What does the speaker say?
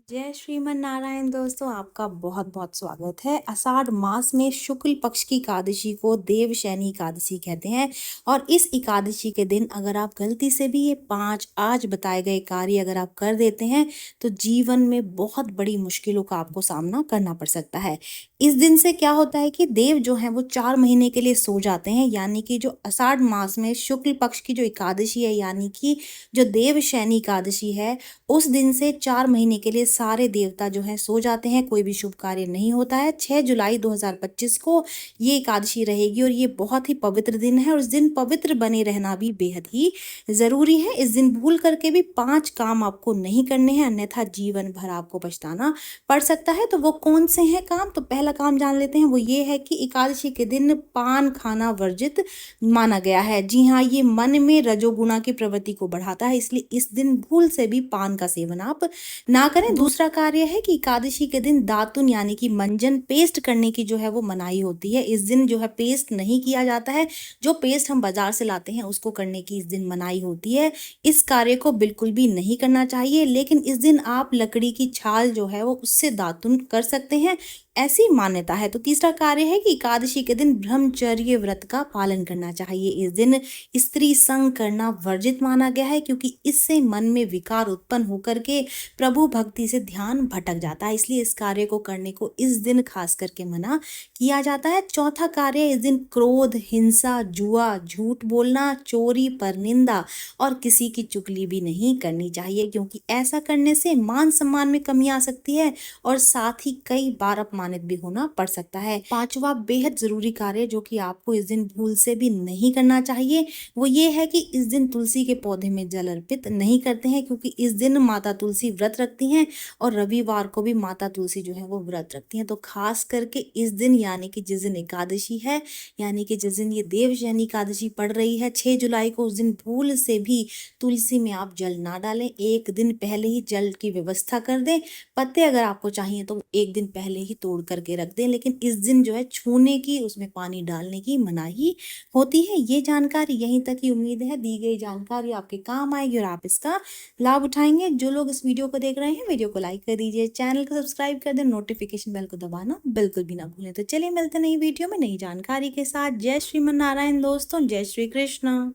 जय श्रीमन नारायण दोस्तों, आपका बहुत बहुत स्वागत है। आषाढ़ मास में शुक्ल पक्ष की एकादशी को देवशयनी एकादशी कहते हैं। और इस एकादशी के दिन अगर आप गलती से भी ये 5 आज बताए गए कार्य अगर आप कर देते हैं तो जीवन में बहुत बड़ी मुश्किलों का आपको सामना करना पड़ सकता है। इस दिन से क्या होता है कि देव जो हैं वो 4 महीने के लिए सो जाते हैं, यानी कि जो आषाढ़ मास में शुक्ल पक्ष की जो एकादशी है, यानी कि जो देवशयनी एकादशी है, उस दिन से 4 महीने के लिए सारे देवता जो हैं सो जाते हैं, कोई भी शुभ कार्य नहीं होता है। 6 जुलाई 2025 को ये एकादशी रहेगी और ये बहुत ही पवित्र दिन है और इस दिन पवित्र बने रहना भी बेहद ही ज़रूरी है। इस दिन भूल करके भी 5 काम आपको नहीं करने हैं, अन्यथा जीवन भर आपको पछताना पड़ सकता है। तो वो कौन से हैं काम? तो पहला काम जान लेते हैं, वो ये है कि एकादशी के दिन पान खाना वर्जित माना गया है। जी हाँ, ये मन में रजोगुणा की प्रवृत्ति को बढ़ाता है, इसलिए इस दिन भूल से भी पान का सेवन आप ना करें। दूसरा कार्य है कि एकादशी के दिन दातुन यानी कि मंजन पेस्ट करने की जो है वो मनाही होती है। इस दिन जो है पेस्ट नहीं किया जाता है। जो पेस्ट हम बाजार से लाते हैं उसको करने की इस दिन मनाही होती है। इस कार्य को बिल्कुल भी नहीं करना चाहिए, लेकिन इस दिन आप लकड़ी की छाल जो है वो उससे दातुन कर सकते हैं, ऐसी मान्यता है। तो तीसरा कार्य है कि एकादशी के दिन ब्रह्मचर्य व्रत का पालन करना चाहिए। इस दिन स्त्री संग करना वर्जित माना गया है, क्योंकि इससे मन में विकार उत्पन्न होकर के प्रभु भक्ति से ध्यान भटक जाता है, इसलिए इस कार्य को करने को इस दिन खास करके मना किया जाता है। चौथा कार्य, इस दिन क्रोध, हिंसा, जुआ, झूठ बोलना, चोरी, परनिंदा और किसी की चुगली भी नहीं करनी चाहिए, क्योंकि ऐसा करने से मान सम्मान में कमी आ सकती है और साथ ही कई बार अपमानित भी होना पड़ सकता है। पांचवा बेहद जरूरी कार्य जो कि आपको इस दिन भूल से भी नहीं करना चाहिए, वो ये है कि इस दिन तुलसी के पौधे में जल अर्पित नहीं करते हैं, क्योंकि इस दिन माता तुलसी व्रत रखती हैं और रविवार को भी माता तुलसी जो है वो व्रत रखती हैं। तो खास करके इस दिन, यानी कि जिस दिन एकादशी है, यानी कि जिस दिन ये देवशयनी एकादशी पड़ रही है 6 जुलाई को, उस दिन भूल से भी तुलसी में आप जल ना डालें। एक दिन पहले ही जल की व्यवस्था कर दें। पत्ते अगर आपको चाहिए तो एक दिन पहले ही तोड़ करके रख दें, लेकिन इस दिन जो है छूने की, उसमें पानी डालने की मनाही होती है। ये जानकारी यहीं तक ही। उम्मीद है दी गई जानकारी आपके काम आएगी और आप इसका लाभ उठाएंगे। जो लोग इस वीडियो को देख रहे हैं, वीडियो को लाइक कर दीजिए, चैनल को सब्सक्राइब कर दें, नोटिफिकेशन बेल को दबाना बिल्कुल भी ना भूलें। तो चलिए मिलते हैं नई वीडियो में नई जानकारी के साथ। जय श्रीमन नारायण दोस्तों, जय श्री कृष्ण।